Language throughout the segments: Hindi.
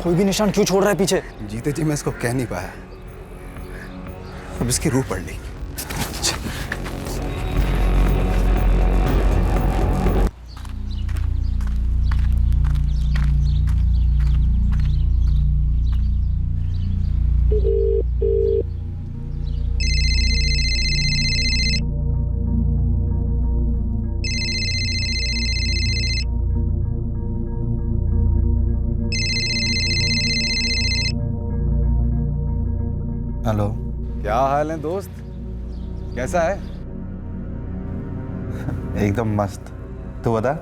कोई भी निशान क्यों छोड़ रहा है पीछे? जीते जी मैं इसको कह नहीं पाया, अब इसकी रूह पड़ ली। हेलो, क्या हाल है दोस्त, कैसा है? एकदम मस्त। तू बता।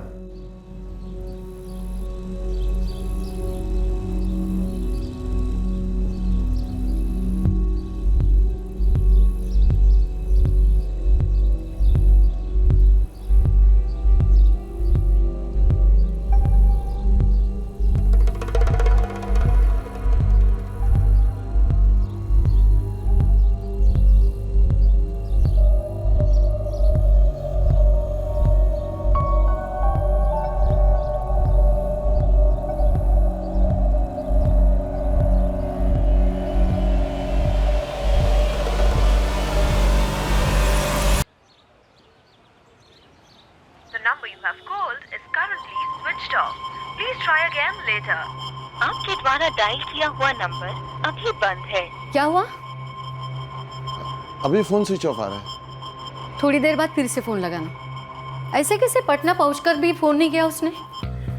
आपके द्वारा डायल किया हुआ नंबर अभी बंद है। क्या हुआ? अभी फोन स्विच ऑफ आ रहा है। थोड़ी देर बाद फिर से फोन लगाना। ऐसे कैसे पटना पहुंचकर भी फोन नहीं किया उसने?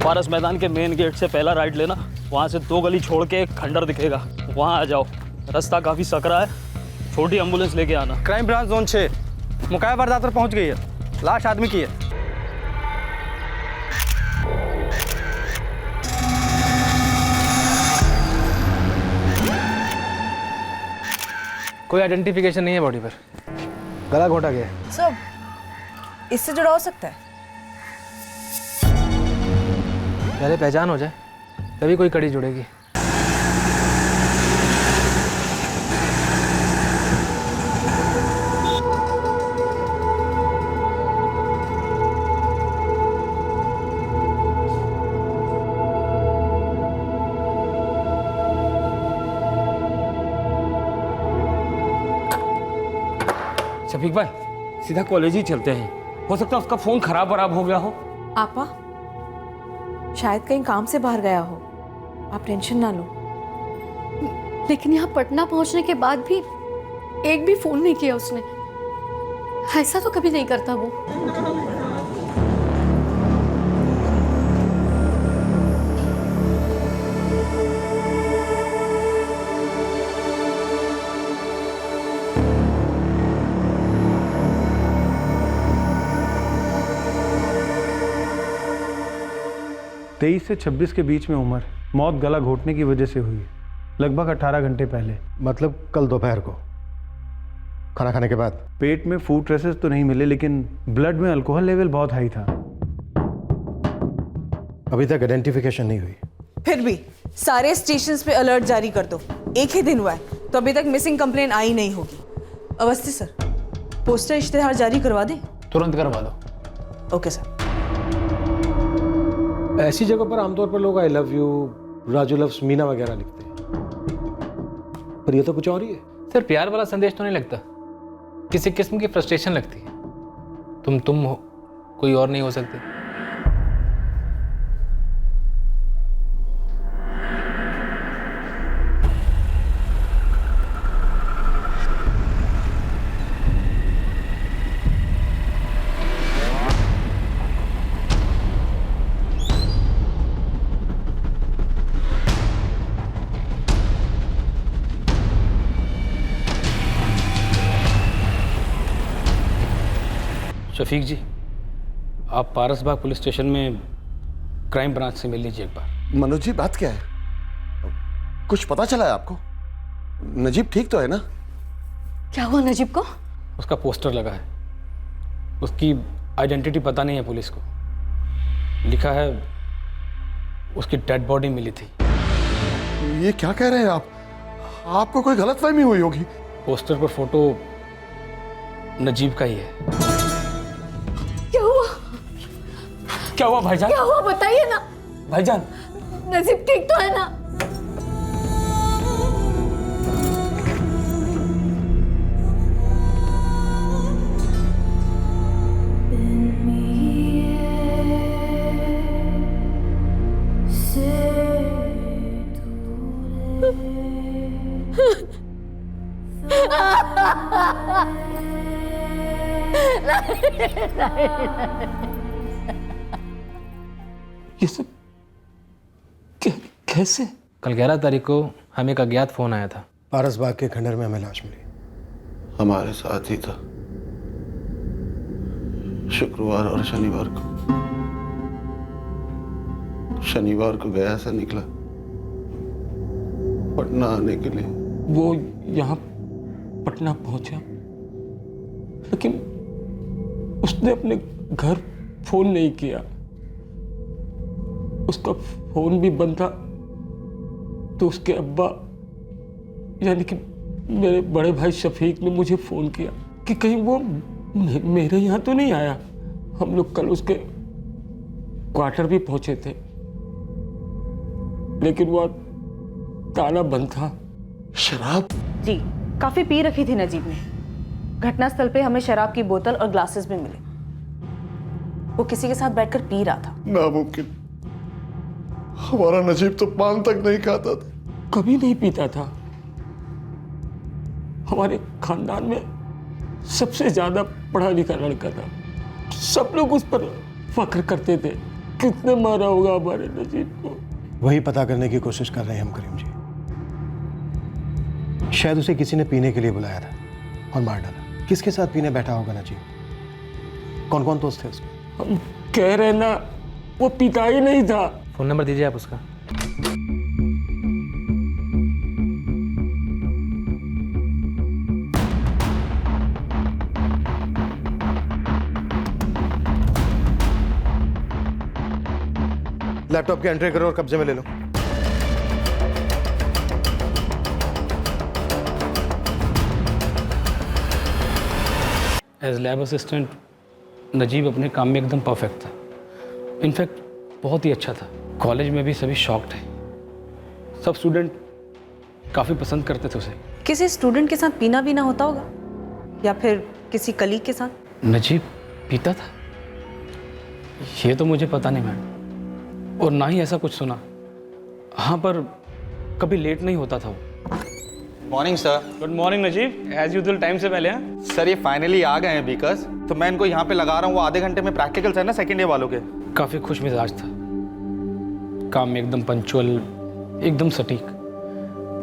पारस मैदान के मेन गेट से पहला राइट लेना, वहाँ से 2 गली छोड़ के एक खंडर दिखेगा, वहाँ आ जाओ। रास्ता काफी सकरा है, छोटी एम्बुलेंस लेके आना। क्राइम ब्रांच जोन 6 मुकाया वारदात पर पहुंच गई है। लाश आदमी की है। कोई आइडेंटिफिकेशन नहीं है बॉडी पर। गला घोटा गया है। सब इससे जुड़ा हो सकता है। पहले पहचान हो जाए तभी कोई कड़ी जुड़ेगी। शफीक भाई, सीधा कॉलेज ही चलते हैं। हो सकता है उसका फोन खराब हो गया हो। आपा शायद कहीं काम से बाहर गया हो, आप टेंशन ना लो। लेकिन यहाँ पटना पहुंचने के बाद भी एक भी फोन नहीं किया उसने। ऐसा तो कभी नहीं करता वो। तेईस से 26 के बीच में उम्र, मौत गला घोटने की वजह से हुई, लगभग 18 घंटे पहले। मतलब कल दोपहर को खाना खाने के बाद। पेट में फूड ट्रेसेस तो नहीं मिले, लेकिन ब्लड में अल्कोहल लेवल बहुत हाई था। अभी तक आइडेंटिफिकेशन नहीं हुई। फिर भी सारे स्टेशंस पे अलर्ट जारी कर दो। एक ही दिन हुआ है तो अभी तक मिसिंग कंप्लेन आई नहीं होगी। अवस्थी सर, पोस्टर इश्तेहार जारी करवा दें? तुरंत करवा दो। Okay sir. ऐसी जगह पर आमतौर पर लोग I love you, Raju loves Meena वगैरह लिखते हैं, पर ये तो कुछ और ही है। सर, प्यार वाला संदेश तो नहीं लगता, किसी किस्म की फ्रस्ट्रेशन लगती है। तुम हो, कोई और नहीं हो सकते। शफीक जी, आप पारसबाग पुलिस स्टेशन में क्राइम ब्रांच से मिल लीजिए एक बार। मनोज जी, बात क्या है? कुछ पता चला है आपको? नजीब ठीक तो है ना? क्या हुआ नजीब को? उसका पोस्टर लगा है, उसकी आइडेंटिटी पता नहीं है पुलिस को। लिखा है उसकी डेड बॉडी मिली थी। ये क्या कह रहे हैं आप? आपको कोई गलतफहमी हुई होगी। पोस्टर पर फोटो नजीब का ही है। क्या हुआ भाईजान? क्या हुआ बताइए ना। भाईजान, नजीब ठीक तो है ना? ये सब कैसे? कल 11 तारीख को हमें एक अज्ञात फोन आया था। पारस बाग के खंडर में हमें लाश मिली। हमारे साथ ही था, शुक्रवार और शनिवार को। शनिवार को गया से निकला पटना आने के लिए। वो यहाँ पटना पहुंचा, लेकिन उसने अपने घर फोन नहीं किया। उसका फोन भी बंद था। तो उसके अब्बा यानी कि मेरे बड़े भाई शफीक ने मुझे फोन किया कि कहीं वो मेरे यहाँ तो नहीं आया। हम लोग कल उसके क्वार्टर भी पहुंचे थे, लेकिन वो ताला बंद था। शराब? जी, काफी पी रखी थी नजीब ने। घटनास्थल पे हमें शराब की बोतल और ग्लासेस भी मिले। वो किसी के साथ बैठकर पी रहा था। नामुमकिन। हमारा नजीब तो पान तक नहीं खाता था। कभी नहीं पीता था। हमारे खानदान में सबसे ज्यादा पढ़ा लिखा लड़का था। सब लोग उस पर फख्र करते थे। कितने मारा होगा हमारे नजीब को। वही पता करने की कोशिश कर रहे हैं हम करीम जी। शायद उसे किसी ने पीने के लिए बुलाया था और मार डाला। किसके साथ पीने बैठा होगा नजीब? कौन कौन दोस्त थे उसके? हम कह रहे ना, वो पिता ही नहीं था। फ़ोन नंबर दीजिए आप उसका। लैपटॉप के एंट्री करो और कब्जे में ले लो। एज लैब असिस्टेंट नजीब अपने काम में एकदम परफेक्ट था। इनफैक्ट बहुत ही अच्छा था। कॉलेज में भी सभी शॉक्ड थे। सब स्टूडेंट काफ़ी पसंद करते थे उसे। किसी स्टूडेंट के साथ पीना भी ना होता होगा, या फिर किसी कलीग के साथ? नजीब पीता था ये तो मुझे पता नहीं मैडम, और ना ही ऐसा कुछ सुना। हाँ, पर कभी लेट नहीं होता था वो। Morning sir. Good morning Najeeb, as usual time से पहले। हैं सर, ये फाइनली आ गए हैं बीकर्स, तो मैं इनको यहाँ पे लगा रहा हूँ। वो आधे घंटे में प्रैक्टिकल्स है ना सेकेंड ईयर वालों के। काफ़ी खुश मिजाज था, काम में एकदम पंचुअल, एकदम सटीक।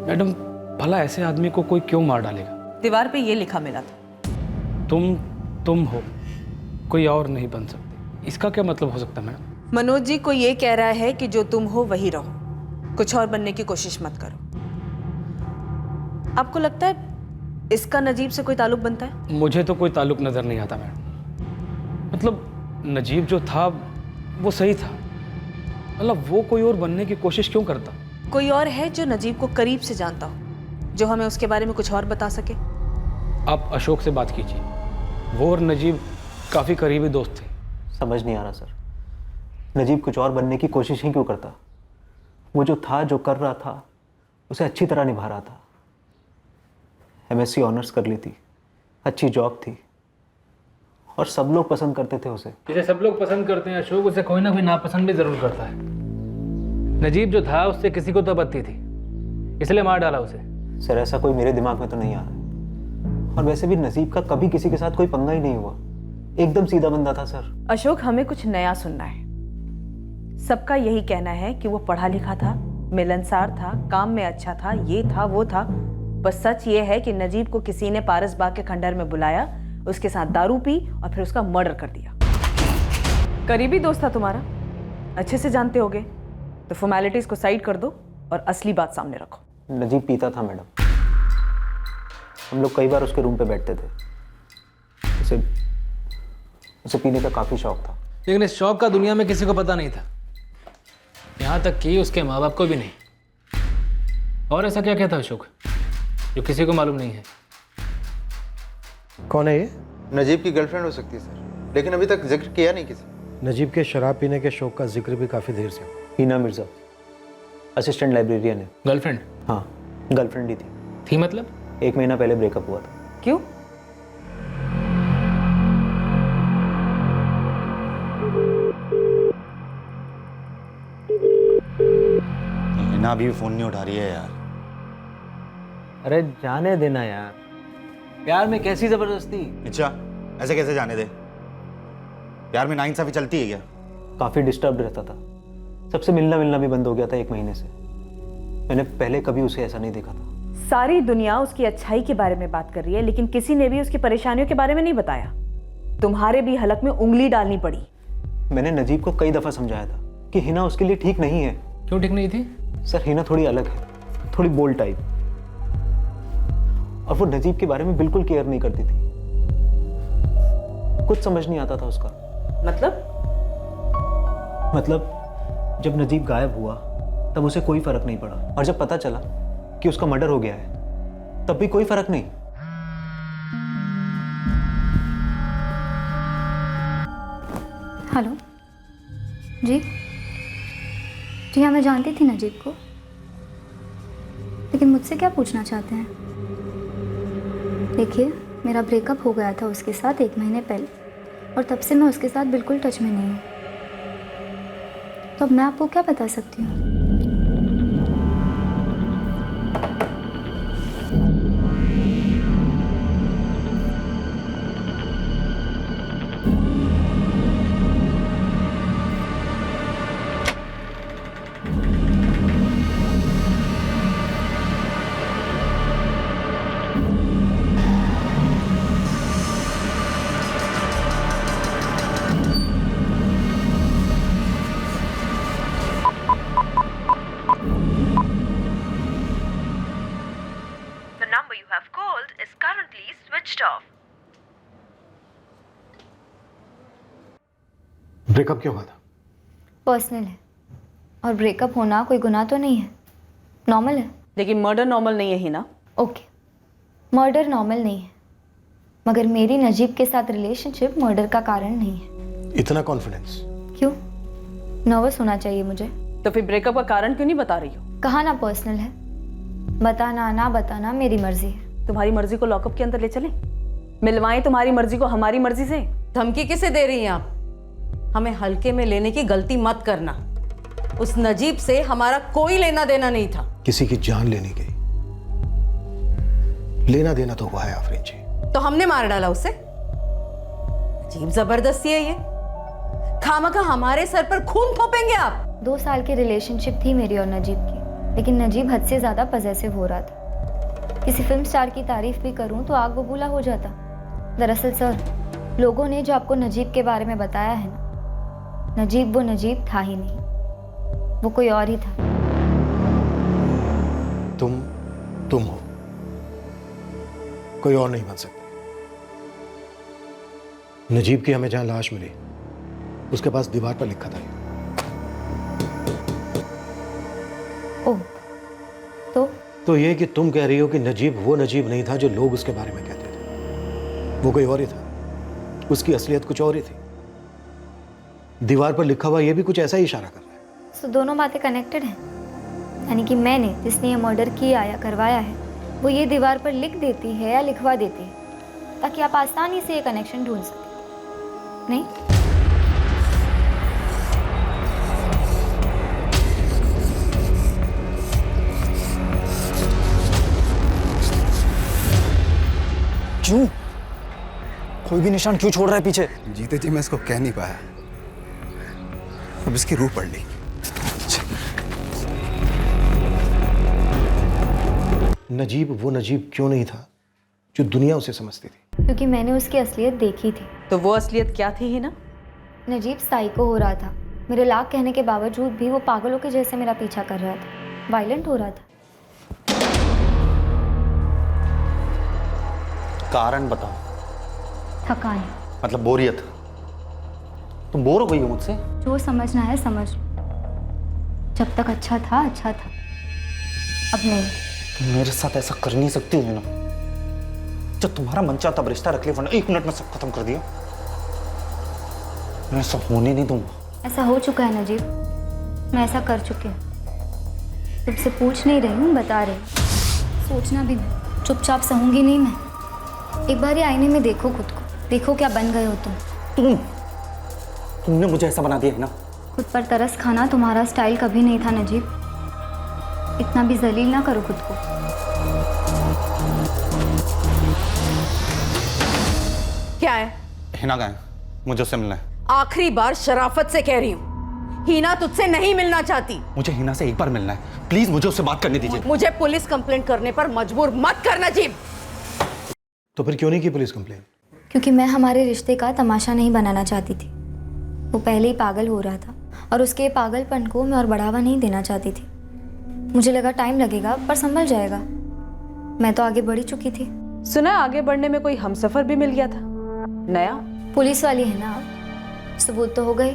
मैडम, भला ऐसे आदमी को कोई क्यों मार डालेगा? दीवार पे ये लिखा मिला था, तुम हो, कोई और नहीं बन सकते। इसका क्या मतलब हो सकता है मैडम? मनोज जी को ये कह रहा है कि जो तुम हो वही रहो, कुछ और बनने की कोशिश मत करो। आपको लगता है इसका नजीब से कोई ताल्लुक बनता है? मुझे तो कोई ताल्लुक नजर नहीं आता मैडम। मतलब नजीब जो था वो सही था, मतलब वो कोई और बनने की कोशिश क्यों करता? कोई और है जो नजीब को करीब से जानता हो, जो हमें उसके बारे में कुछ और बता सके? आप अशोक से बात कीजिए, वो और नजीब काफ़ी करीबी दोस्त थे। समझ नहीं आ रहा सर, नजीब कुछ और बनने की कोशिश ही क्यों करता? वो जो था, जो कर रहा था, उसे अच्छी तरह निभा रहा था। MSc ऑनर्स कर ली थी, अच्छी जॉब थी, और सब लोग पसंद करते थे उसे। जिसे सब लोग पसंद करते हैं अशोक, उसे कोई ना कोई नापसंद भी जरूर करता है। नजीब जो था उससे किसी को तो आपत्ति थी, इसलिए मार डाला उसे। सर, ऐसा कोई मेरे दिमाग में तो नहीं आ रहा है। और वैसे भी नजीब का कभी किसी के साथ कोई पंगा ही नहीं हुआ, एकदम सीधा बंदा था सर। अशोक, हमें कुछ नया सुनना है। सबका यही कहना है कि वो पढ़ा लिखा था, मिलनसार था, काम में अच्छा था, ये था वो था। बस सच ये है कि नजीब को किसी ने पारस बाग के खंडर में बुलाया, उसके साथ दारू पी और फिर उसका मर्डर कर दिया। करीबी दोस्त था तुम्हारा, अच्छे से जानते होगे, तो फॉर्मेलिटीज को साइड कर दो और असली बात सामने रखो। नजीब पीता था मैडम, हम लोग कई बार उसके रूम पे बैठते थे। उसे पीने का काफ़ी शौक था, लेकिन इस शौक का दुनिया में किसी को पता नहीं था, यहाँ तक कि उसके माँ बाप को भी नहीं। और ऐसा क्या था अशोक जो किसी को मालूम नहीं है? कौन है ये? नजीब की गर्लफ्रेंड हो सकती है सर, लेकिन अभी तक जिक्र किया नहीं किसी। नजीब के शराब पीने के शौक का जिक्र भी काफ़ी देर से। हीना मिर्जा, असिस्टेंट लाइब्रेरियन है। गर्लफ्रेंड? हाँ, गर्लफ्रेंड ही थी मतलब? 1 महीना पहले ब्रेकअप हुआ था। क्यों? हिना अभी भी फोन नहीं उठा रही है यार। अरे जाने देना यार, प्यार में कैसी जबरदस्ती। अच्छा, ऐसे कैसे जाने दे? प्यार में नाइंसाफी चलती है क्या? काफी डिस्टर्ब रहता था, सबसे मिलना भी बंद हो गया था 1 महीने से। मैंने पहले कभी उसे ऐसा नहीं देखा था। सारी दुनिया उसकी अच्छाई के बारे में बात कर रही है, लेकिन किसी ने भी उसकी परेशानियों के बारे में नहीं बताया। तुम्हारे भी हलक में उंगली डालनी पड़ी। मैंने नजीब को कई दफा समझाया था कि हिना उसके लिए ठीक नहीं है। क्यों ठीक नहीं थी? सर, हिना थोड़ी अलग है, थोड़ी बोल्ड टाइप, और वो नजीब के बारे में बिल्कुल केयर नहीं करती थी। कुछ समझ नहीं आता था उसका। मतलब जब नजीब गायब हुआ तब उसे कोई फर्क नहीं पड़ा, और जब पता चला कि उसका मर्डर हो गया है तब भी कोई फर्क नहीं। हेलो जी। जी हाँ, मैं जानती थी नजीब को, लेकिन मुझसे क्या पूछना चाहते हैं? देखिए, मेरा ब्रेकअप हो गया था उसके साथ 1 महीने पहले, और तब से मैं उसके साथ बिल्कुल टच में नहीं हूँ। तो अब मैं आपको क्या बता सकती हूँ? ब्रेकअप क्यों हुआ था? पर्सनल है, और ब्रेकअप होना कोई गुनाह तो नहीं है, नॉर्मल है। लेकिन मर्डर नॉर्मल नहीं है ही ना। ओके, मर्डर नॉर्मल नहीं है, मगर मेरी नजीब के साथ रिलेशनशिप मर्डर का कारण नहीं है। इतना कॉन्फिडेंस? क्यों? नर्वस होना चाहिए मुझे? तो फिर ब्रेकअप का कारण क्यों नहीं बता रही हो? कहा ना पर्सनल है, बताना ना बताना मेरी मर्जी है। तुम्हारी मर्जी को लॉकअप के अंदर ले चले, मिलवाएं तुम्हारी मर्जी को हमारी मर्जी से। धमकी किसे दे रही हैं आप? हमें हल्के में लेने की गलती मत करना। उस नजीब से हमारा कोई लेना देना नहीं था। किसी की जान लेने गई, लेना देना तो हुआ है आफरीन जी। तो हमने मार डाला उसे? अजीब जबरदस्ती है ये। खामखा हमारे सर पर खून थोपेंगे आप। 2 साल की रिलेशनशिप थी मेरी और नजीब की, लेकिन नजीब हद से ज्यादा पजेसिव हो रहा था। किसी फिल्म स्टार की तारीफ भी करूं तो आग बबूला हो जाता। दरअसल सर, लोगों ने जो आपको नजीब के बारे में बताया है ना, नजीब वो नजीब था ही नहीं, वो कोई और ही था। तुम हो, कोई और नहीं बन सकती। नजीब की हमें जहां लाश मिली उसके पास दीवार पर लिखा था। ओह, तो ये कि तुम कह रही हो कि नजीब वो नजीब नहीं था जो लोग उसके बारे में कहते थे, वो कोई और ही था, उसकी असलियत कुछ और ही थी। दीवार पर लिखा हुआ ये भी कुछ ऐसा ही इशारा कर रहा है। तो दोनों बातें कनेक्टेड हैं, यानी कि मैंने जिसने ये मर्डर किया या करवाया है वो ये दीवार पर लिख देती है या लिखवा देती है, ताकि आप आसानी से ये कनेक्शन ढूंढ सकें, नहीं? क्यों? कोई भी निशान क्यों छोड़ रहा है पीछे? जीते जी मैं इसको कह नहीं पाया, अब इसकी रूह पड़ ली। नजीब वो नजीब क्यों नहीं था जो दुनिया उसे समझती थी? क्योंकि मैंने उसकी असलियत देखी थी। तो वो असलियत क्या थी ही ना? नजीब साइको हो रहा था। मेरे लाख कहने के बावजूद भी वो पागलों के जैसे मेरा पीछा कर रहा था, वायलेंट हो रहा था। कारण बताओ। थकान। मतलब बोरियत? तुम बोर हो गई हो मुझसे? जो समझना है समझ। जब तक अच्छा था, अब नहीं। मेरे साथ ऐसा कर नहीं सकती है ना। जब तुम्हारा मन चाहता तब रिश्ता रख लिया, वरना 1 मिनट में सब खत्म कर दिया। मैं ऐसा होने नहीं दूंगा। ऐसा हो चुका है नजीब, मैं ऐसा कर चुकी हूँ। तुमसे पूछ नहीं रही हूँ, बता रही हूँ। सोचना भी नहीं, चुपचाप सहूंगी नहीं मैं। एक बार ये आईने में देखो खुद को, देखो क्या बन गए हो तुमने मुझे ऐसा बना दिया है ना। खुद पर तरस खाना तुम्हारा स्टाइल कभी नहीं था नजीब। इतना भी जलील ना करो खुद को। क्या है? हिना का है, मुझे उससे मिलना है। आखिरी बार शराफत से कह रही हूँ, हिना तुझसे नहीं मिलना चाहती। मुझे हिना से एक बार मिलना है, प्लीज मुझे उससे बात करने दीजिए। मुझे पुलिस कंप्लेंट करने पर मजबूर मत करना नजीब। तो फिर क्यों नहीं की पुलिस कंप्लेन? क्योंकि मैं हमारे रिश्ते का तमाशा नहीं बनाना चाहती थी। वो पहले ही पागल हो रहा था और उसके पागलपन को मैं और बढ़ावा नहीं देना चाहती थी। मुझे लगा टाइम लगेगा पर संभल जाएगा। मैं तो आगे बढ़ ही चुकी थी। सुना आगे बढ़ने में कोई हमसफर भी मिल गया था नया? पुलिस वाली है ना, सबूत तो हो गए,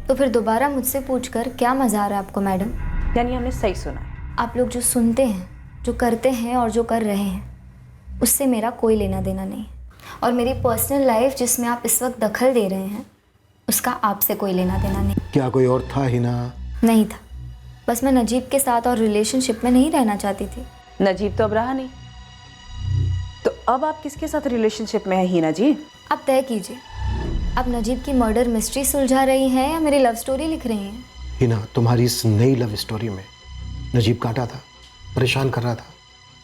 तो फिर दोबारा मुझसे पूछकर क्या मजा आ रहा है आपको मैडम? यानी हमने सही सुना है। आप लोग जो सुनते हैं, जो करते हैं और जो कर रहे हैं, उससे मेरा कोई लेना देना नहीं। और मेरी पर्सनल लाइफ जिसमें आप इस वक्त दखल दे रहे हैं, उसका आपसे कोई लेना देना नहीं। क्या कोई और था हिना? नहीं था, बस मैं नजीब के साथ और रिलेशनशिप में नहीं रहना चाहती थी। नजीब तो अब रहा नहीं, तो अब आप किसके साथ रिलेशनशिप में है हिना जी? आप तय कीजिए, आप नजीब की मर्डर मिस्ट्री सुलझा रही हैं या मेरी लव स्टोरी लिख रही हैं? हिना, तुम्हारी इस नई लव स्टोरी में नजीब काटा था, परेशान कर रहा था,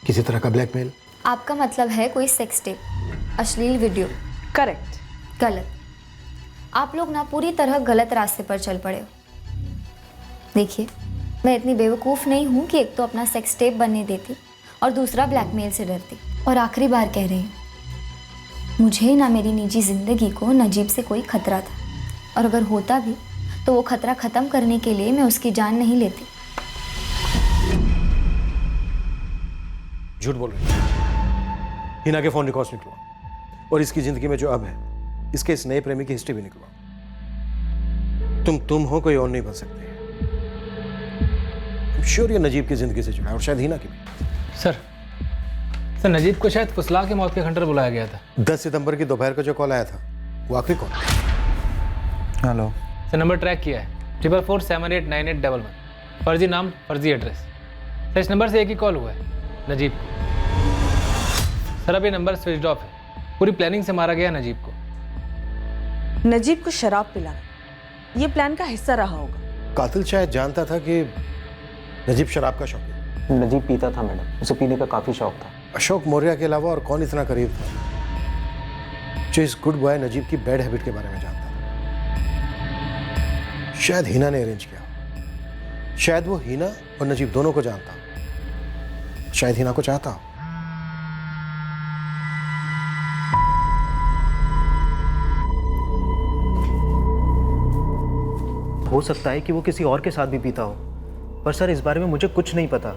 किसी तरह का ब्लैकमेल? आपका मतलब है कोई सेक्स टेप, अश्लील वीडियो? करेक्ट। गलत। आप लोग ना पूरी तरह गलत रास्ते पर चल पड़े हो। देखिए, मैं इतनी बेवकूफ़ नहीं हूँ कि एक तो अपना सेक्स टेप बनने देती और दूसरा ब्लैकमेल से डरती। और आखिरी बार कह रही हूँ, मुझे ना मेरी निजी ज़िंदगी को नजीब से कोई खतरा था, और अगर होता भी तो वो खतरा ख़त्म करने के लिए मैं उसकी जान नहीं लेती। झूठ बोल रही है। हिना के फोन रिकॉर्ड्स निकलवाओ और इसकी जिंदगी में जो अब है, इसके इस नए प्रेमी की हिस्ट्री भी निकलवाओ। तुम हो, कोई और नहीं बन सकते। श्योर ये नजीब की जिंदगी से जुड़ा है और शायद हिना की भी। सर नजीब को शायद फुसला के मौत के खंडर बुलाया गया था। 10 सितंबर की दोपहर का जो कॉल आया था, वो आखिरी call? Hello sir, number track किया है 4447898811। फर्जी नाम, फर्जी एड्रेस। सर इस नंबर से एक ही कॉल हुआ है, नजीब को। सर अब ये नंबर स्विच ऑफ है। पूरी प्लानिंग से मारा गया नजीब को। नजीब को शराब पिलाना ये प्लान का हिस्सा रहा होगा। कातिल शायद जानता था कि नजीब शराब का शौकीन। नजीब पीता था मैडम, उसे पीने का काफ़ी शौक था। अशोक मौर्य के अलावा और कौन इतना करीब था जो इस गुड बॉय नजीब की बैड हैबिट के बारे में जानता था? शायद हिना ने अरेंज किया, शायद वो हिना और नजीब दोनों को जानता, शायद हिना को चाहता हो। हो सकता है कि वो किसी और के साथ भी पीता हो, पर सर इस बारे में मुझे कुछ नहीं पता।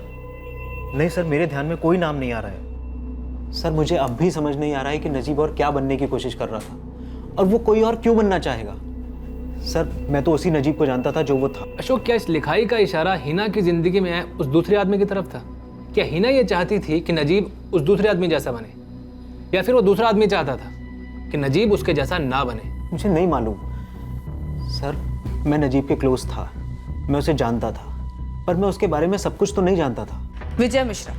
नहीं सर, मेरे ध्यान में कोई नाम नहीं आ रहा है। सर मुझे अब भी समझ नहीं आ रहा है कि नजीब और क्या बनने की कोशिश कर रहा था, और वो कोई और क्यों बनना चाहेगा। सर मैं तो उसी नजीब को जानता था जो वो था। अशोक, क्या इस लिखाई का इशारा हिना की जिंदगी में आए उस दूसरे आदमी की तरफ था? क्या हिना ये चाहती थी कि नजीब उस दूसरे आदमी जैसा बने, या फिर वो दूसरा आदमी चाहता था कि नजीब उसके जैसा ना बने? मुझे नहीं मालूम सर, मैं नजीब के क्लोज था, मैं उसे जानता था, पर मैं उसके बारे में सब कुछ तो नहीं जानता था। विजय मिश्रा,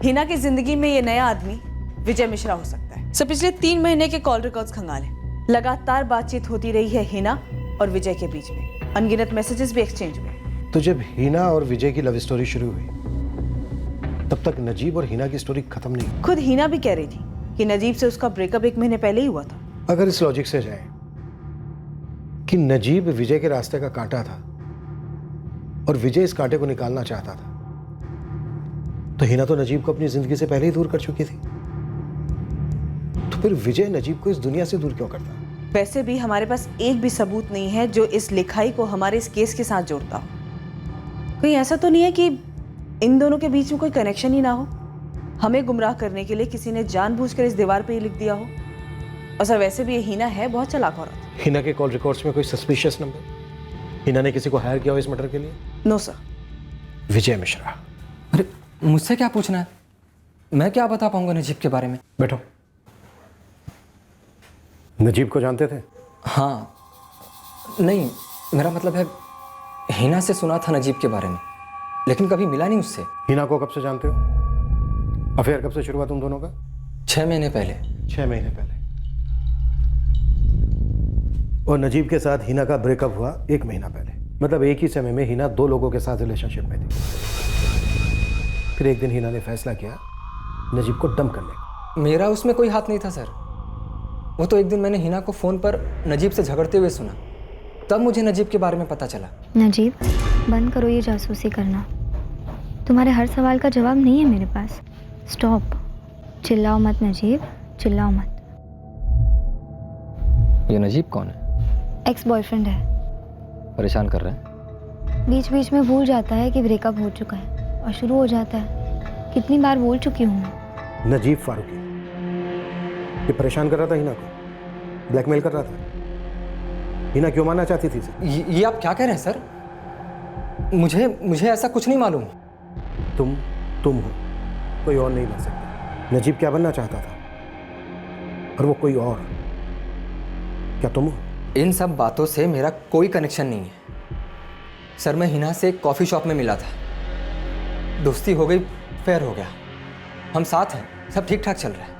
हिना की जिंदगी में ये नया आदमी विजय मिश्रा हो सकता है। सब पिछले 3 महीने के कॉल रिकॉर्ड्स खंगाले, लगातार बातचीत होती रही है हिना और विजय के बीच में, अनगिनत मैसेजेस भी एक्सचेंज हुए। तो जब हिना और विजय की लव स्टोरी शुरू हुई, तब तक नजीब और हिना की स्टोरी खत्म नहीं। खुद हिना भी कह रही थी कि नजीब से उसका ब्रेकअप 1 महीने पहले ही हुआ था। अगर इस लॉजिक से जाए कि नजीब विजय के रास्ते का कांटा था और विजय इस कांटे को निकालना चाहता था, तो हिना तो नजीब को अपनी जिंदगी से पहले ही दूर कर चुकी थी। तो फिर विजय नजीब को इस दुनिया से दूर क्यों करता? वैसे भी हमारे पास एक भी सबूत नहीं है जो इस लिखाई को हमारे इस केस के साथ जोड़ता हो। कहीं ऐसा तो नहीं है कि इन दोनों के बीच में कोई कनेक्शन ही ना हो, हमें गुमराह करने के लिए किसी ने जानबूझकर इस दीवार पे ही लिख दिया हो। और सर वैसे भी ये हिना है बहुत चालाक औरत। हिना के कॉल रिकॉर्ड्स में कोई सस्पिशियस नंबर? हिना ने किसी को हायर किया हो इस मर्डर के लिए? No sir. विजय मिश्रा। अरे मुझसे क्या पूछना है? मैं क्या बता पाऊंगा नजीब के बारे में? बैठो। नजीब को जानते थे? हाँ, नहीं मेरा मतलब है हिना से सुना था नजीब के बारे में, लेकिन कभी मिला नहीं उससे। हिना को कब से जानते हो? अफेयर कब से शुरू हुआ तुम दोनों का? 6 महीने पहले। 6 महीने पहले। और नजीब के साथ हिना का ब्रेकअप हुआ 1 महीना पहले। मतलब एक ही समय में हिना 2 लोगों के साथ रिलेशनशिप में थी। फिर एक दिन हिना ने फैसला किया नजीब को डंप करने का। मेरा उसमें कोई हाथ नहीं था सर। वो तो एक दिन मैंने हिना को फ़ोन पर नजीब से झगड़ते हुए सुना, तब मुझे नजीब के बारे में पता चला। नजीब, बंद करो ये जासूसी करना। तुम्हारे हर सवाल का जवाब नहीं है मेरे पास। स्टॉप। चिल्लाओ मत नजीब, चिल्लाओ मत। ये नजीब कौन है? एक्स बॉयफ्रेंड है। परेशान कर रहे हैं? बीच बीच में भूल जाता है कि ब्रेकअप हो चुका है और शुरू हो जाता है। कितनी बार बोल चुकी हूँ मैं। नजीब फारूकी ये परेशान कर रहा था हिना को, ब्लैकमेल कर रहा था। हिना क्यों मानना चाहती थी इसे? ये आप क्या कह रहे हैं सर? मुझे ऐसा कुछ नहीं मालूम। तुम हो, कोई और नहीं बन सकता। नजीब क्या बनना चाहता था और वो कोई और, क्या तुम हो? इन सब बातों से मेरा कोई कनेक्शन नहीं है सर। मैं हिना से एक कॉफ़ी शॉप में मिला था, दोस्ती हो गई, फेयर हो गया, हम साथ हैं, सब ठीक ठाक चल रहा है।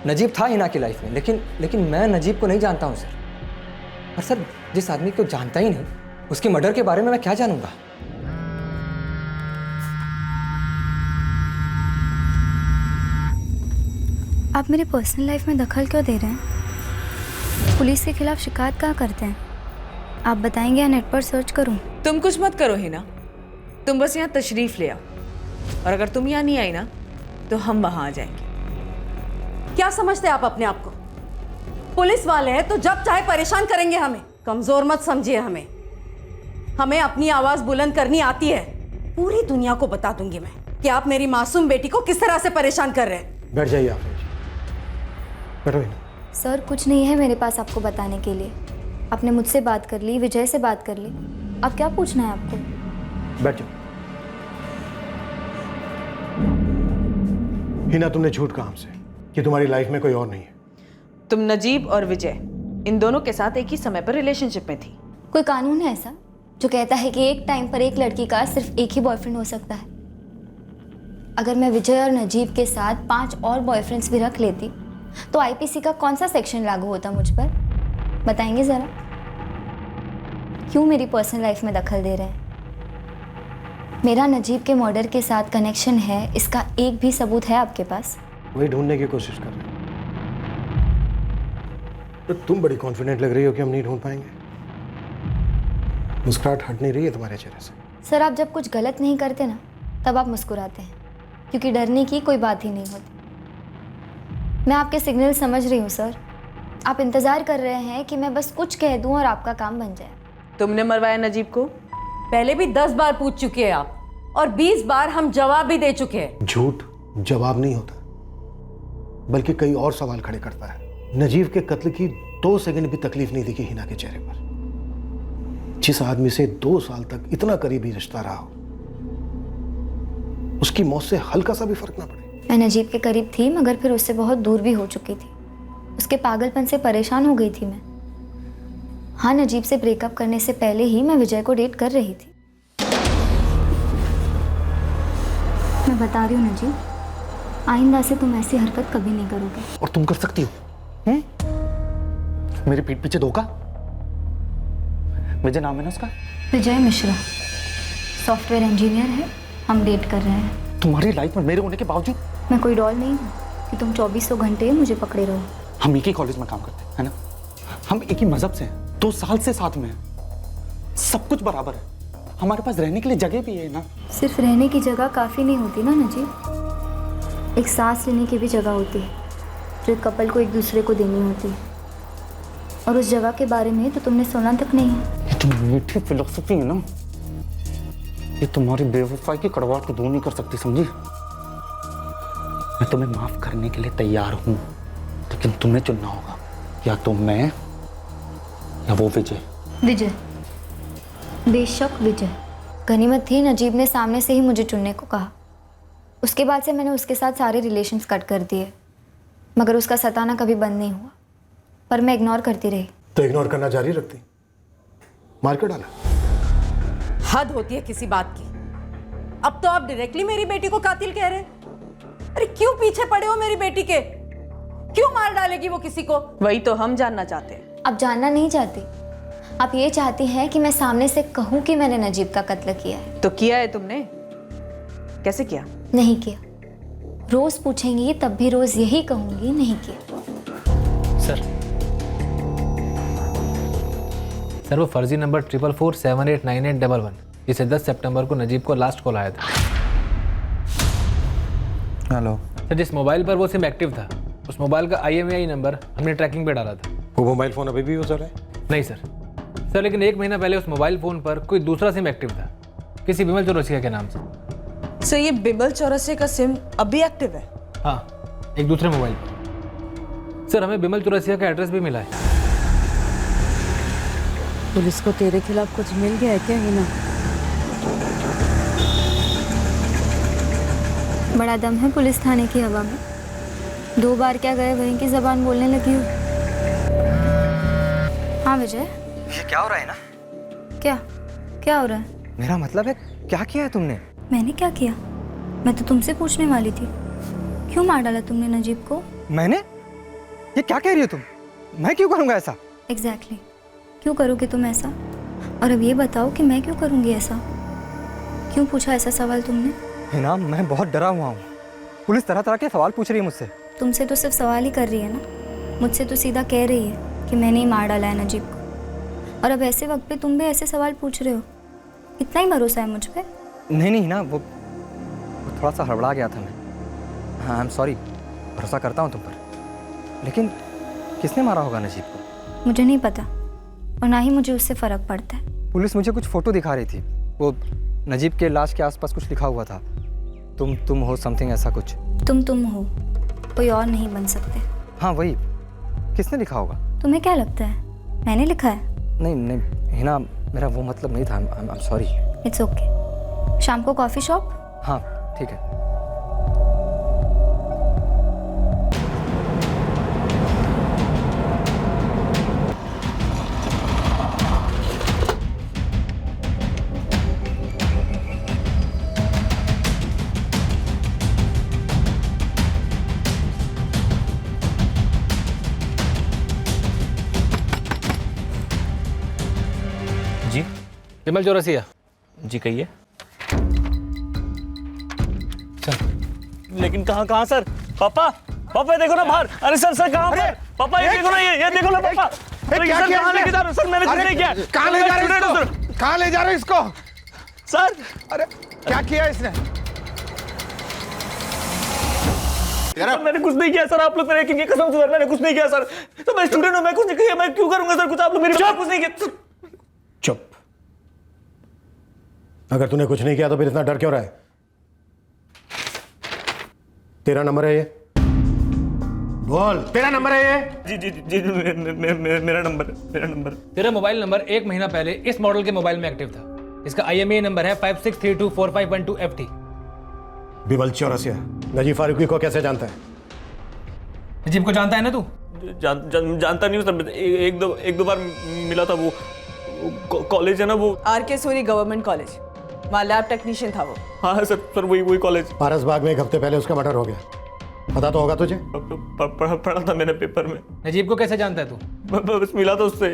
नजीब था हिना की लाइफ में, लेकिन मैं नजीब को नहीं जानता हूँ सर। और सर, जिस आदमी को जानता ही नहीं उसके मर्डर के बारे में मैं क्या जानूंगा? आप मेरे पर्सनल लाइफ में दखल क्यों दे रहे हैं? पुलिस के खिलाफ शिकायत कहाँ करते हैं? आप बताएंगे या नेट पर सर्च करूं? तुम कुछ मत करो हिना, तुम बस यहाँ तशरीफ ले आओ, और अगर तुम यहाँ नहीं आई ना तो हम वहाँ आ जाएंगे। क्या समझते हैं आप अपने आप को? पुलिस वाले हैं तो जब चाहे परेशान करेंगे हमें। कमजोर मत समझिए हमें अपनी आवाज बुलंद करनी आती है। पूरी दुनिया को बता दूंगी मैं कि आप मेरी मासूम बेटी को किस तरह से परेशान कर रहे हैं। बैठ जाइए आप, बैठो हिना। सर, कुछ नहीं है मेरे पास आपको बताने के लिए। आपने मुझसे बात कर ली, विजय से बात कर ली, अब क्या पूछना है आपको? बैठ जाओ। हिना, तुमने झूठ कहा हमसे कि तुम्हारी लाइफ में कोई और नहीं है। तुम नजीब और विजय इन दोनों के साथ एक ही समय पर रिलेशनशिप में थी। कोई कानून है ऐसा जो कहता है कि एक टाइम पर एक लड़की का सिर्फ एक ही बॉयफ्रेंड हो सकता है? अगर मैं विजय और नजीब के साथ 5 और बॉयफ्रेंड्स भी रख लेती तो आईपीसी का कौन सा सेक्शन लागू होता मुझ पर? बताएंगे जरा। क्यों मेरी पर्सनल लाइफ में दखल दे रहे हैं? मेरा नजीब के मर्डर के साथ कनेक्शन है, इसका एक भी सबूत है आपके पास? वही ढूंढने की कोशिश कर रहे हैं। तो तुम बड़ी कॉन्फिडेंट लग रही हो कि हम नहीं ढूंढ पाएंगे। मुस्कुराहट हट नहीं रही है तुम्हारे चेहरे से। सर, आप जब कुछ गलत नहीं करते ना तब आप मुस्कुराते हैं, क्योंकि डरने की कोई बात ही नहीं होती। मैं आपके सिग्नल समझ रही हूँ सर। आप इंतज़ार कर रहे हैं कि मैं बस कुछ कह दूँ और आपका काम बन जाए। तुमने मरवाया नजीब को? पहले भी 10 बार पूछ चुके हैं आप, और 20 बार हम जवाब भी दे चुके हैं। झूठ जवाब नहीं होता, बल्कि कई और सवाल खड़े करता है। नजीब के कत्ल की 2 सेकंड भी तकलीफ नहीं दिखी हिना के चेहरे पर। जिस आदमी से 2 साल तक इतना करीबी रिश्ता रहा हो, उसकी मौत से हल्का सा भी फर्क ना पड़े। मैं नजीब के करीब थी, मगर फिर उससे बहुत दूर भी हो चुकी थी। उसके पागलपन से परेशान हो गई थी मैं। हाँ, नजीब से ब्रेकअप करने से पहले ही मैं विजय को डेट कर रही थी। मैं बता रही हूँ नजीब, आइंदा से तुम ऐसी हरकत कभी नहीं करोगे। और तुम कर सकती हो? मेरी पीठ पीछे धोखा? विजय नाम है ना उसका? विजय मिश्रा, सॉफ्टवेयर इंजीनियर है। हम डेट कर रहे हैं। तुम्हारी लाइफ में मेरे होने के बावजूद? मैं कोई डॉल नहीं हूँ कि तुम 2400 घंटे मुझे पकड़े रहो। हम एक ही कॉलेज में काम करते हैं, है ना? हम एक ही मजहब से हैं, 2 साल से साथ में हैं, सब कुछ बराबर है। हमारे पास रहने के लिए जगह भी है ना? सिर्फ रहने की जगह काफ़ी नहीं होती ना नजीब, एक सांस लेने की भी जगह होती है जो एक कपल को एक दूसरे को देनी होती है। और उस जगह के बारे में तो तुमने सुना तक नहीं है। ये तो मीठी फिलोसफी है ना, ये तुम्हारी बेवफाई की कड़वाहट को दूर नहीं कर सकती, समझी? मैं तुम्हें माफ करने के लिए तैयार हूं, लेकिन तुम्हें चुनना होगा, या तो मैं या वो विजय। विजय, बेशक विजय। गनीमत थी नजीब ने सामने से ही मुझे चुनने को कहा। उसके बाद से मैंने उसके साथ सारे रिलेशंस कट कर दिए, मगर उसका सताना कभी बंद नहीं हुआ। पर मैं इग्नोर करती रही। तो इग्नोर करना जारी रखती, मार कर डाला। हद होती है किसी बात की। अब तो आप डायरेक्टली मेरी बेटी को कातिल कह रहे हैं। अरे क्यों पीछे पड़े हो मेरी बेटी के? क्यों मार डालेगी वो किसी को? वही तो हम जानना चाहते हैं। अब जानना नहीं चाहती, आप ये चाहती हैं कि मैं सामने से कहूं कि मैंने नजीब का कत्ल किया है। तो किया है तुमने? कैसे किया? नहीं किया। रोज पूछेंगी तब भी रोज यही कहूंगी, नहीं किया। सर, सर वो फर्जी नंबर 4447898811 जिसे 10 सितंबर को नजीब को लास्ट कॉल आया था। हेलो सर जिस मोबाइल पर वो सिम एक्टिव था उस मोबाइल का IMEI नंबर हमने ट्रैकिंग पे डाला था। वो मोबाइल फ़ोन अभी भी यूज़ हो रहा है? नहीं सर। सर लेकिन 1 महीना पहले उस मोबाइल फ़ोन पर कोई दूसरा सिम एक्टिव था किसी विमल चौरसिया के नाम से। सर ये बिमल चौरसिया का सिम अभी एक्टिव है? हाँ, एक दूसरे मोबाइल पर। सर हमें बिमल चौरसिया का एड्रेस भी मिला है। पुलिस को तेरे खिलाफ कुछ मिल गया है क्या हिना? बड़ा दम है पुलिस थाने की हवा में। 2 बार क्या गए वहीं की जबान बोलने लगी हो। हाँ विजय, ये क्या हो रहा है ना? क्या हो रहा है? मेरा मतलब है क्या किया है तुमने? मैंने क्या किया? मैं तो तुमसे पूछने वाली थी। क्यों मार डाला तुमने नजीब को? मैंने? ये क्या कह रही हो तुम? मैं क्यों करूंगा ऐसा? एग्जैक्टली क्यों करोगे तुम ऐसा? और अब ये बताओ कि मैं क्यों करूंगी ऐसा? क्यों पूछा ऐसा सवाल तुमने? हिना, मैं बहुत डरा हुआ हूँ। पुलिस तरह तरह के सवाल पूछ रही है मुझसे। तुमसे तो सिर्फ सवाल ही कर रही है ना, मुझसे तो सीधा कह रही है कि मैंने ही मार डाला है नजीब को। और अब ऐसे वक्त पे तुम भी ऐसे सवाल पूछ रहे हो। इतना ही भरोसा है मुझ पे? नहीं ना, वो थोड़ा सा हड़बड़ा गया था मैं। हाँ आई एम सॉरी, भरोसा करता हूँ तुम पर। लेकिन किसने मारा होगा नजीब को? मुझे नहीं पता और ना ही मुझे उससे फ़र्क पड़ता है। पुलिस मुझे कुछ फ़ोटो दिखा रही थी, वो नजीब के लाश के आसपास कुछ लिखा हुआ था। तुम हो समथिंग ऐसा कुछ। तुम हो, कोई और नहीं बन सकते। हाँ वही। किसने लिखा होगा? तुम्हें क्या लगता है मैंने लिखा है? नहीं हिना, मेरा वो मतलब नहीं था। I am sorry. It's okay. शाम को कॉफ़ी शॉप? हाँ ठीक है। जी विमल चौरसिया। जी कहिए। लेकिन कहाँ सर? पापा देखो ना बाहर। अरे सर कहाँ पर? पापा ये देखो ना, ये देखो ना पापा। क्या किया कहाँ लेके जा रहे हो सर? मैंने कुछ नहीं किया। कहाँ ले जा रहे हो इसको? कहाँ ले जा रहे हो इसको? सर अरे क्या किया इसने? सर मैंने कुछ नहीं किया सर, आप लोग मेरे की कसम से सर मैंने कुछ नहीं किया सर। तो मैं स्टूडेंट हूँ, मैं कुछ नहीं किया, मैं क्यों करूंगा सर कुछ? आप लोग मेरे कुछ नहीं किया। चुप। अगर तूने कुछ नहीं किया तो फिर इतना डर क्यों रहा है? तेरा नंबर है ये? बोल, तेरा नंबर है ये? जी मेरा नंबर। तेरा मोबाइल नंबर 1 महीना पहले इस मॉडल के मोबाइल में एक्टिव था। इसका IMEI नंबर है 56324512FT। बिमल चौरसिया नजीब फारूकी को कैसे जानता है? नजीब को जानता है ना तू? जानता नहीं हूँ सर, एक दो बार मिला था। वो कॉलेज है ना, वो RK सूरी गवर्नमेंट कॉलेज, वहाँ लैब टेक्नीशियन था वो। हाँ सर वही कॉलेज। पारस बाग में 1 हफ्ते पहले उसका मर्डर हो गया, पता तो होगा तुझे? पढ़ा था मैंने पेपर में। नजीब को कैसे जानता है तू? बस मिला था उससे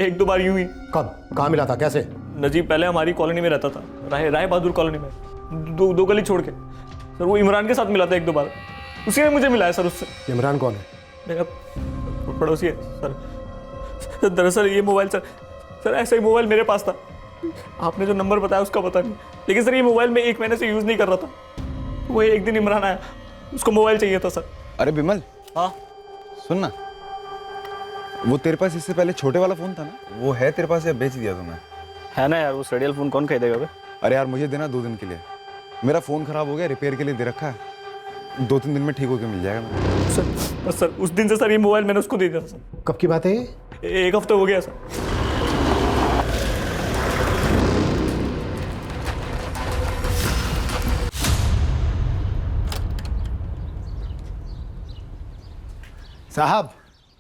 1-2 बार यूं ही। कब, कहाँ मिला था, कैसे? नजीब पहले हमारी कॉलोनी में रहता था, राय बहादुर कॉलोनी में, दो गली छोड़ के। सर वो इमरान के साथ मिला था 1-2 बार, उसी ने मुझे मिलाया सर उससे। इमरान कौन है? मेरा पड़ोसी है सर। दरअसल ये मोबाइल सर ऐसा ही मोबाइल मेरे पास था। आपने जो नंबर बताया उसका पता नहीं, लेकिन सर ये मोबाइल मैं 1 महीने से यूज़ नहीं कर रहा था। वो एक दिन इमरान आया, उसको मोबाइल चाहिए था सर। अरे बिमल, हाँ सुन ना, वो तेरे पास इससे पहले छोटे वाला फोन था ना, वो है तेरे पास या बेच दिया तूने? है ना यार, वो रेडियल फोन कौन खरीदेगा बे? अरे यार मुझे देना 2 दिन के लिए, मेरा फोन खराब हो गया, रिपेयर के लिए दे रखा है, 2-3 दिन में ठीक होकर मिल जाएगा। सर उस दिन से सर ये मोबाइल मैंने उसको दे दिया सर। कब की बात है ये? 1 हफ्ता हो गया सर। साहब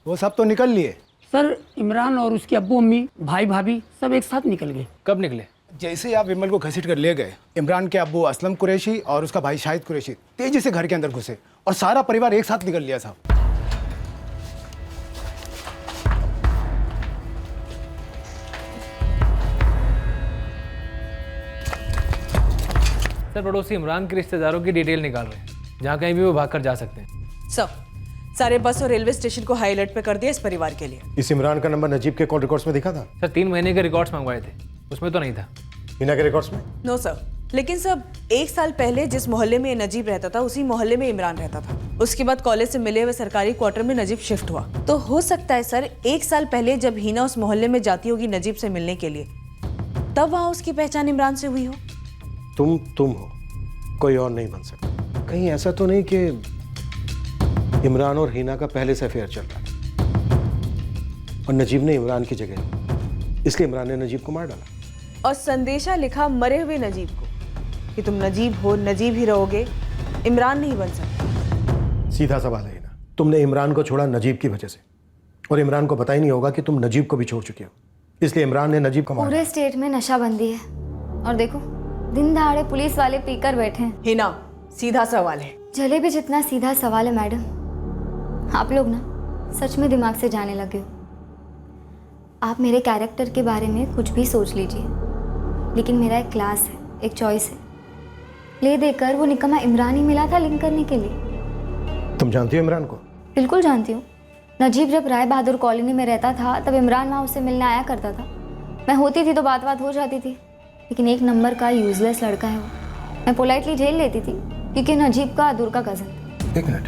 वो सब तो निकल लिए। सर इमरान और उसके अब्बू अम्मी भाई भाभी सब एक साथ निकल गए। कब निकले? जैसे ही आप विमल को घसीट कर ले गए, इमरान के अब्बू असलम कुरैशी और उसका भाई शाहिद कुरैशी तेजी से घर के अंदर घुसे और सारा परिवार एक साथ निकल लिया साहब। सर पड़ोसी इमरान के रिश्तेदारों की डिटेल निकाल रहे हैं, जहाँ कहीं भी वो भागकर जा सकते हैं। सर सारे बस और रेलवे स्टेशन को हाई अलर्ट पे कर दिया इस परिवार के लिए। इस इमरान का नंबर नजीब के कॉल रिकॉर्ड्स में दिखा था? सर 3 महीने के रिकॉर्ड्स मंगवाए थे, उसमें तो नहीं था। हिना के रिकॉर्ड्स में? नो सर, लेकिन सब 1 साल पहले जिस मोहल्ले में नजीब रहता था उसी मोहल्ले में इमरान रहता था। उसके बाद कॉलेज से मिले हुए सरकारी क्वार्टर में नजीब शिफ्ट हुआ। तो हो सकता है सर 1 साल पहले जब हिना उस मोहल्ले में जाती होगी नजीब से मिलने के लिए, तब वहां उसकी पहचान इमरान से हुई हो। तुम हो, कोई और नहीं बन सकता। कहीं ऐसा तो नहीं कि इमरान और हिना का पहले से अफेयर चल रहा था और नजीब ने इमरान की जगह ली, इसलिए इमरान ने नजीब को मार डाला और संदेशा लिखा मरे हुए नजीब को कि तुम नजीब हो, नजीब ही रहोगे, इमरान नहीं बन सकते। सीधा सवाल है हिना, तुमने इमरान को छोड़ा नजीब की वजह से, और इमरान को पता ही नहीं होगा कि तुम नजीब को भी छोड़ चुके हो, इसलिए इमरान ने नजीब को मारा। पूरे स्टेट में नशाबंदी है और देखो दिन दहाड़े पुलिस वाले पीकर बैठे हैं। हिना, सीधा सवाल है। जलेबी जितना सीधा सवाल है मैडम। आप लोग ना सच में दिमाग से जाने लगे हो। आप मेरे कैरेक्टर के बारे में कुछ भी सोच लीजिए, लेकिन मेरा एक क्लास है, एक चॉइस है। ले देकर वो निकम्मा इमरान ही मिला था लिंक करने के लिए। तुम जानती हो इमरान को? बिल्कुल जानती हूँ। नजीब जब राय बहादुर कॉलोनी में रहता था तब इमरान वहाँ उससे मिलने आया करता था। मैं होती थी तो बात हो जाती थी, लेकिन 1 नंबर का यूजलेस लड़का है वो। मैं पोलाइटली झेल लेती थी क्योंकि नजीब का दूर का कज़न था। 1 मिनट,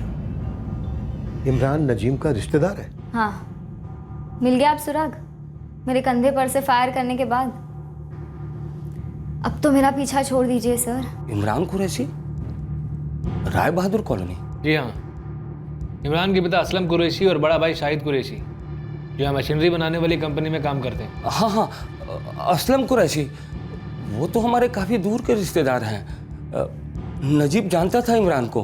इमरान नजीब का रिश्तेदार है? हाँ, मिल गया आप सुराग मेरे कंधे पर से फायर करने के बाद। अब तो मेरा पीछा छोड़ दीजिए सर। इमरान कुरैशी, राय बहादुर कॉलोनी? जी हाँ, इमरान के पिता असलम कुरैशी और बड़ा भाई शाहिद कुरैशी जो यहाँ मशीनरी बनाने वाली कंपनी में काम करते हैं। हाँ हाँ, असलम कुरैशी, वो तो हमारे काफ़ी दूर के रिश्तेदार हैं। नजीब जानता था इमरान को,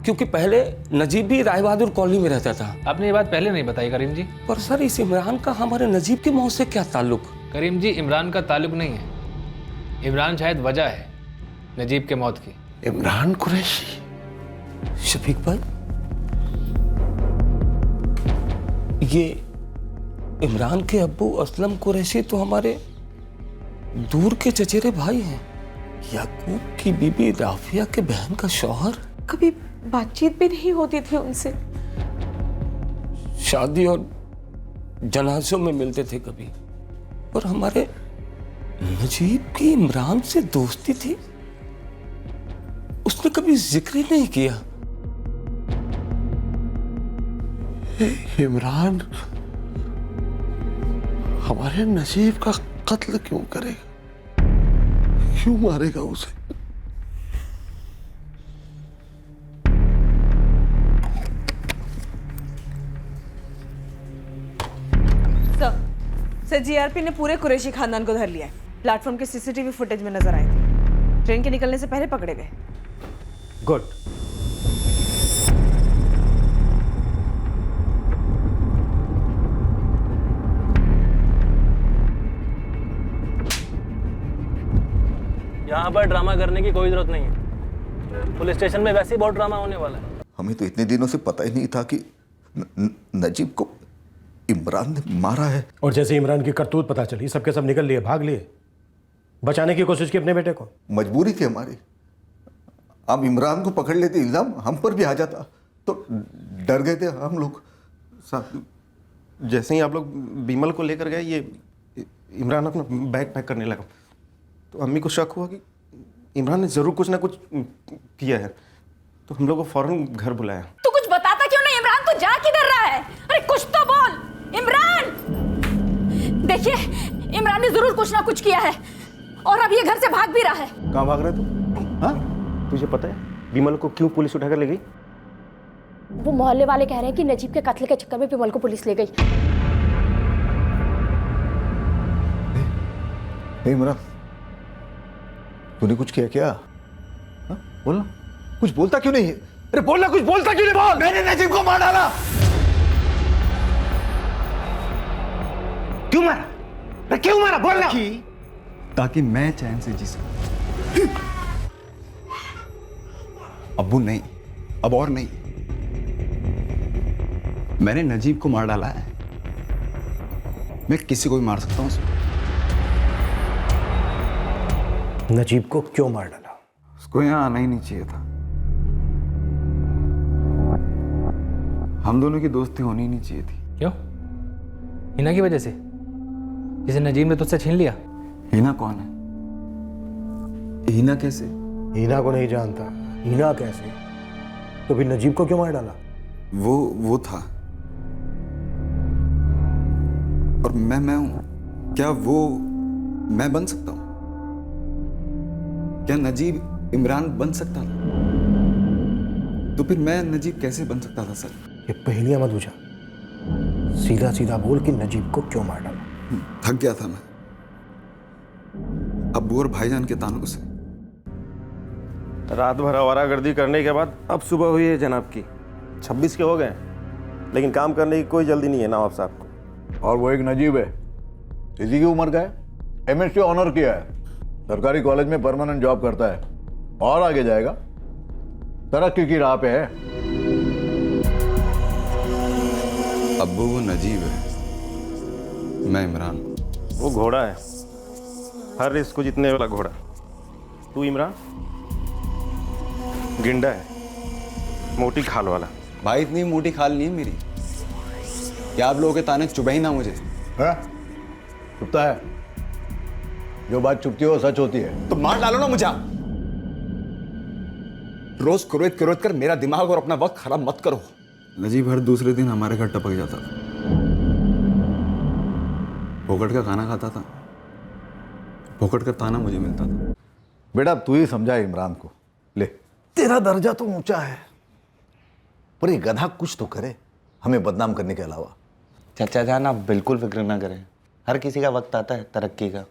क्योंकि पहले नजीब भी राय बहादुर कॉलोनी में रहता था। आपने ये बात पहले नहीं बताई करीम जी। पर सर इस इमरान का हमारे नजीब के मौत से क्या ताल्लुक? करीम जी, इमरान का ताल्लुक नहीं है, इमरान शायद वजह है नजीब के मौत की। इमरान कुरैशी? शफीक भाई, ये इमरान के अब्बू असलम कुरैशी तो हमारे दूर के चचेरे भाई हैं। याकूब की बीबी राफिया के बहन का शौहर। कभी बातचीत भी नहीं होती थी उनसे। शादी और जनाजों में मिलते थे कभी। और हमारे नजीब की इमरान से दोस्ती थी, उसने कभी जिक्र ही नहीं किया। इमरान हमारे नजीब का कत्ल क्यों करेगा? क्यों मारेगा उसे? सर जीआरपी ने पूरे कुरैशी खानदान को धर लिया है। प्लेटफॉर्म के सीसीटीवी फुटेज में नजर आए थे। ट्रेन के निकलने से पहले पकड़े गए। गुड। यहाँ पर ड्रामा करने की कोई जरूरत नहीं है। पुलिस स्टेशन में वैसे ही बहुत ड्रामा होने वाला है। हमें तो इतने दिनों से पता ही नहीं था कि नजीब को इमरान ने मारा है। और जैसे इमरान की करतूत पता चली, सबके सब निकल लिए, भाग लिए, बचाने की कोशिश की अपने बेटे को। मजबूरी थी हमारी। हम इमरान को पकड़ लेते, इल्जाम हम पर भी आ जाता, तो डर गए थे हम लोग। जैसे ही आप लोग बीमल को लेकर गए, ये इमरान अपना बैग पैक करने लगा, तो अम्मी को शक हुआ कि इमरान ने जरूर कुछ ना कुछ किया है, तो हम लोग को फौरन घर बुलाया। तू कुछ बताता क्यों नहीं इमरान? तू जा किधर रहा है? अरे कुछ तो बोल इमरान। देखिए इमरान ने जरूर कुछ ना कुछ किया है और अब ये घर से भाग भी रहा है। कहाँ भाग रहे तू? हाँ, तुझे पता है बीमल को क्यों पुलिस उठाकर ले गई? वो मोहल्ले वाले कह रहे हैं कि नजीब के कत्ल के चक्कर में विमल को पुलिस ले गई। इमरान, तूने कुछ किया क्या? हाँ? बोलना, कुछ बोलता क्यों नहीं है? अरे बोलना, कुछ बोलता क्यों नहीं? बोल। मैंने नजीब को मार डाला। क्यों मारा? अरे क्यों मारा? बोलना। ताकि मैं चैन से जी सकूं। अब्बू नहीं, अब और नहीं। मैंने नजीब को मार डाला है। मैं किसी को भी मार सकता हूं। नजीब को क्यों मार डाला? उसको यहाँ आना ही नहीं चाहिए था। हम दोनों की दोस्ती होनी ही नहीं चाहिए थी। क्यों? हिना की वजह से, जिसे नजीब ने तुझसे छीन लिया? हिना कौन है? हिना कैसे? हिना को नहीं जानता। हिना कैसे? तो फिर नजीब को क्यों मार डाला? वो था। और मैं हूं। क्या वो मैं बन सकता हूं? क्या नजीब इमरान बन सकता था? तो फिर मैं नजीब कैसे बन सकता था सर? ये पहेलियां मत बुझा, सीधा सीधा बोल कि नजीब को क्यों मार डाला। थक गया था मैं अब्बू और भाईजान के तानों से। रात भर आवारागर्दी करने के बाद अब सुबह हुई है जनाब की। 26 के हो गए, लेकिन काम करने की कोई जल्दी नहीं है नवाब साहब को। और वो एक नजीब है, इसी की उम्र का है, एमएससी ऑनर किया है, सरकारी कॉलेज में परमानेंट जॉब करता है और आगे जाएगा, तरक्की की राह पे है। अब्बू वो नजीब है, मैं इमरान। वो घोड़ा है, हर रिस्क को जीतने वाला घोड़ा। तू इमरान गिंडा है, मोटी खाल वाला। भाई इतनी मोटी खाल नहीं है मेरी, क्या आप लोगों के ताने चुभे ही ना मुझे। है? चुपता है, जो बात चुपती हो सच होती है। तो मार डालो ना मुझे। रोज कुरेद कर मेरा दिमाग और अपना वक्त खराब मत करो। नजीब हर दूसरे दिन हमारे घर टपक जाता था, फोकट का खाना खाता था, फोकट का ताना मुझे मिलता था। बेटा तू ही समझा इमरान को, ले तेरा दर्जा तो ऊंचा है, पर ये गधा कुछ तो करे हमें बदनाम करने के अलावा। चाचा जान आप बिल्कुल फिक्र ना करें, हर किसी का वक्त आता है तरक्की का,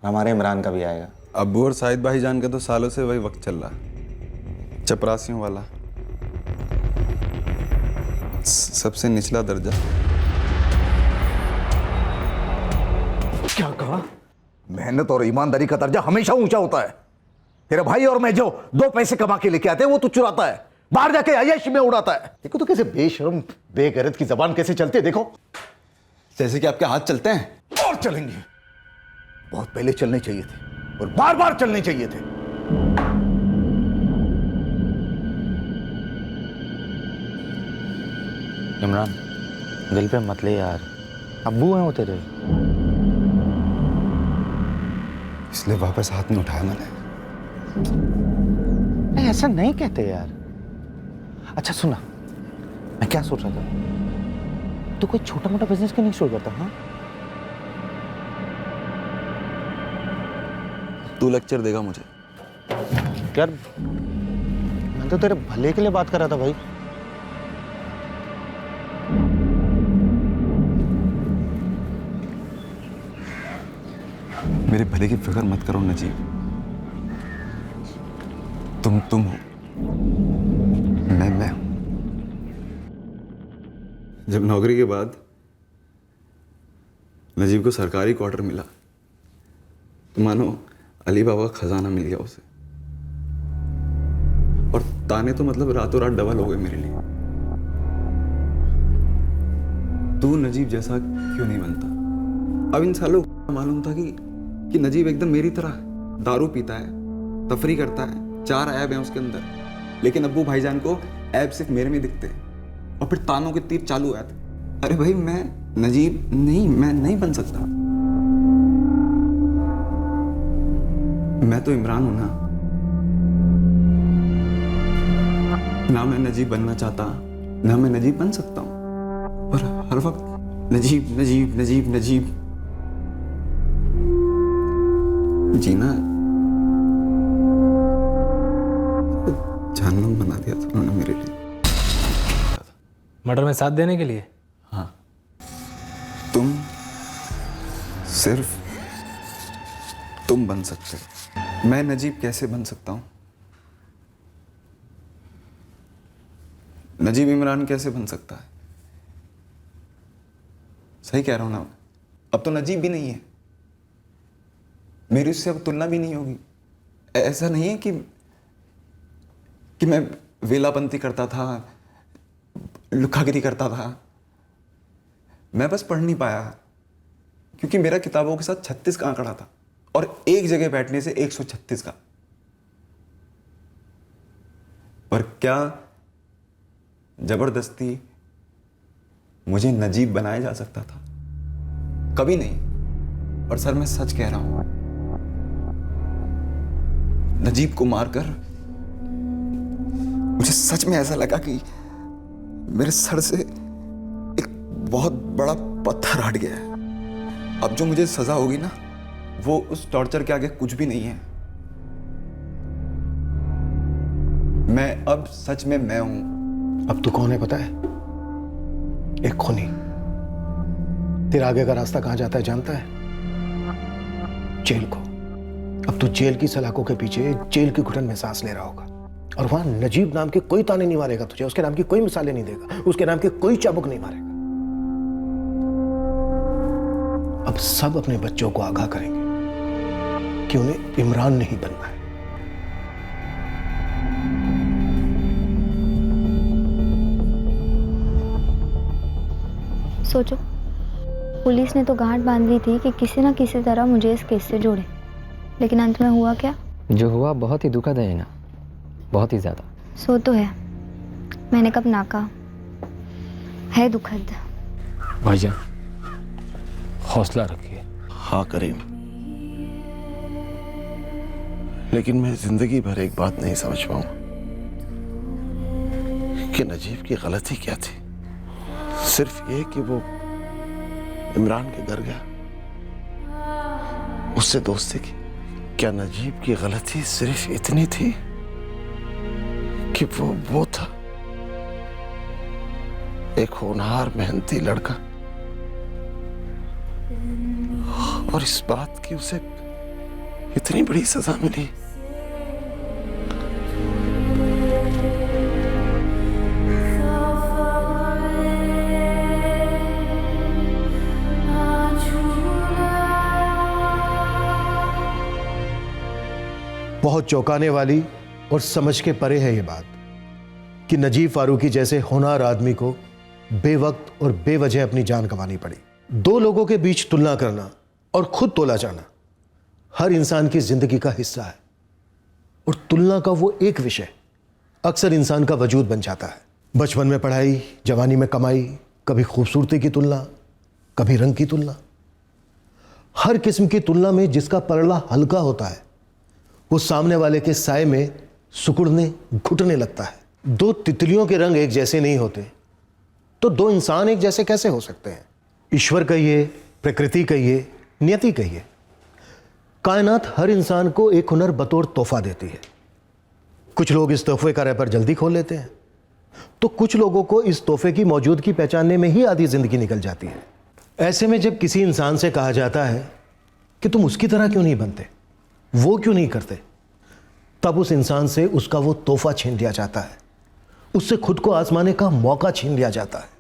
हमारे इमरान का भी आएगा। अब्बू और साहिद भाई जान का तो सालों से वही वक्त चल रहा है, चपरासियों वाला, सबसे निचला दर्जा। क्या कहा? मेहनत और ईमानदारी का दर्जा हमेशा ऊंचा होता है। तेरा भाई और मैं जो 2 पैसे कमा के लेके आते हैं वो तू चुराता है, बाहर जाके अय्याशी में उड़ाता है। देखो तो कैसे बेशर्म बेगैरत की जबान कैसे चलती है, देखो जैसे कि आपके हाथ चलते हैं। और चलेंगे, बहुत पहले चलने चाहिए थे और बार बार चलने चाहिए थे। इमरान दिल पे मत ले यार, अब्बू हैं वो तेरे, इसलिए वापस हाथ नहीं उठाया मैंने। नहीं ऐसा नहीं कहते यार। अच्छा सुना, मैं क्या सोच रहा था, तू कोई छोटा मोटा बिजनेस क्यों नहीं शुरू करता? हाँ तू लेक्चर देगा मुझे यार, मैं तो तेरे भले के लिए बात कर रहा था भाई। मेरे भले की फिक्र मत करो नजीब, तुम हो, मैं हूं। जब नौकरी के बाद नजीब को सरकारी क्वार्टर मिला तो मानो अली बाबा का खजाना मिल गया उसे, और ताने तो मतलब रातों रात डबल हो गए मेरे लिए। तू नजीब जैसा क्यों नहीं बनता? अब इन सालों को मालूम था कि नजीब एकदम मेरी तरह दारू पीता है, तफरी करता है, 4 ऐब हैं उसके अंदर, लेकिन अब्बू भाईजान को ऐब सिर्फ मेरे में दिखते हैं, और फिर तानों के तीर चालू हुआ था। अरे भाई मैं नजीब नहीं, मैं नहीं बन सकता। मैं तो इमरान हूं ना मैं नजीब बनना चाहता, ना मैं नजीब बन सकता हूं, पर हर वक्त नजीब नजीब नजीब नजीब जीना जहन्नम बना दिया था उन्होंने मेरे लिए। मर्डर में साथ देने के लिए? हाँ, तुम सिर्फ तुम बन सकते हो, मैं नजीब कैसे बन सकता हूं? नजीब इमरान कैसे बन सकता है? सही कह रहा हूं ना? अब तो नजीब भी नहीं है, मेरी उससे अब तुलना भी नहीं होगी। ऐसा नहीं है कि मैं वेलापंती करता था, लुखागिरी करता था, मैं बस पढ़ नहीं पाया क्योंकि मेरा किताबों के साथ 36 का आंकड़ा था और एक जगह बैठने से 136 का। पर क्या जबरदस्ती मुझे नजीब बनाया जा सकता था? कभी नहीं। और सर मैं सच कह रहा हूं, नजीब को मारकर मुझे सच में ऐसा लगा कि मेरे सर से एक बहुत बड़ा पत्थर हट गया है। अब जो मुझे सजा होगी ना, वो उस टॉर्चर के आगे कुछ भी नहीं है। मैं अब सच में मैं हूं। अब तू कौन है पता है? एक खूनी। तेरा आगे का रास्ता कहां जाता है जानता है? जेल को। अब तू जेल की सलाखों के पीछे जेल की घुटन में सांस ले रहा होगा, और वहां नजीब नाम के कोई ताने नहीं मारेगा तुझे, उसके नाम की कोई मिसालें नहीं देगा, उसके नाम के कोई चाबुक नहीं मारेगा। अब सब अपने बच्चों को आगाह करेंगे कि उन्हें इमरान नहीं बनना है। सोचो, पुलिस ने तो गांठ बांध ली थी कि किसी ना किसी तरह मुझे इस केस से जोड़े, लेकिन अंत में हुआ क्या? जो हुआ बहुत ही दुखद है हिना, बहुत ही ज्यादा। सो तो है, मैंने कब ना कहा, है दुखद। भाईजान हौसला रखिए। हाँ करीम, लेकिन मैं जिंदगी भर एक बात नहीं समझ पाऊंगा कि नजीब की गलती क्या थी। सिर्फ ये कि वो इमरान के घर गया, उससे दोस्ती की। क्या नजीब की गलती सिर्फ इतनी थी कि वो था एक होनहार मेहनती लड़का, और इस बात की उसे इतनी बड़ी सजा मिली? बहुत चौंकाने वाली और समझ के परे है ये बात कि नजीब फारूकी जैसे होनहार आदमी को बेवक्त और बेवजह अपनी जान गंवानी पड़ी। दो लोगों के बीच तुलना करना और खुद तोला जाना हर इंसान की जिंदगी का हिस्सा है, और तुलना का वो एक विषय अक्सर इंसान का वजूद बन जाता है। बचपन में पढ़ाई, जवानी में कमाई, कभी खूबसूरती की तुलना, कभी रंग की तुलना। हर किस्म की तुलना में जिसका पलड़ा हल्का होता है वो सामने वाले के साए में सुकुड़ने घुटने लगता है। दो तितलियों के रंग एक जैसे नहीं होते तो दो इंसान एक जैसे कैसे हो सकते हैं? ईश्वर कहिए, प्रकृति कहिए, नियति कहिए, कायनात हर इंसान को एक हुनर बतौर तोहफा देती है। कुछ लोग इस तोहफे का रैपर जल्दी खोल लेते हैं, तो कुछ लोगों को इस तोहफे की मौजूदगी पहचानने में ही आधी जिंदगी निकल जाती है। ऐसे में जब किसी इंसान से कहा जाता है कि तुम उसकी तरह क्यों नहीं बनते, वो क्यों नहीं करते, तब उस इंसान से उसका वो तोहफा छीन लिया जाता है, उससे खुद को आजमाने का मौका छीन लिया जाता है।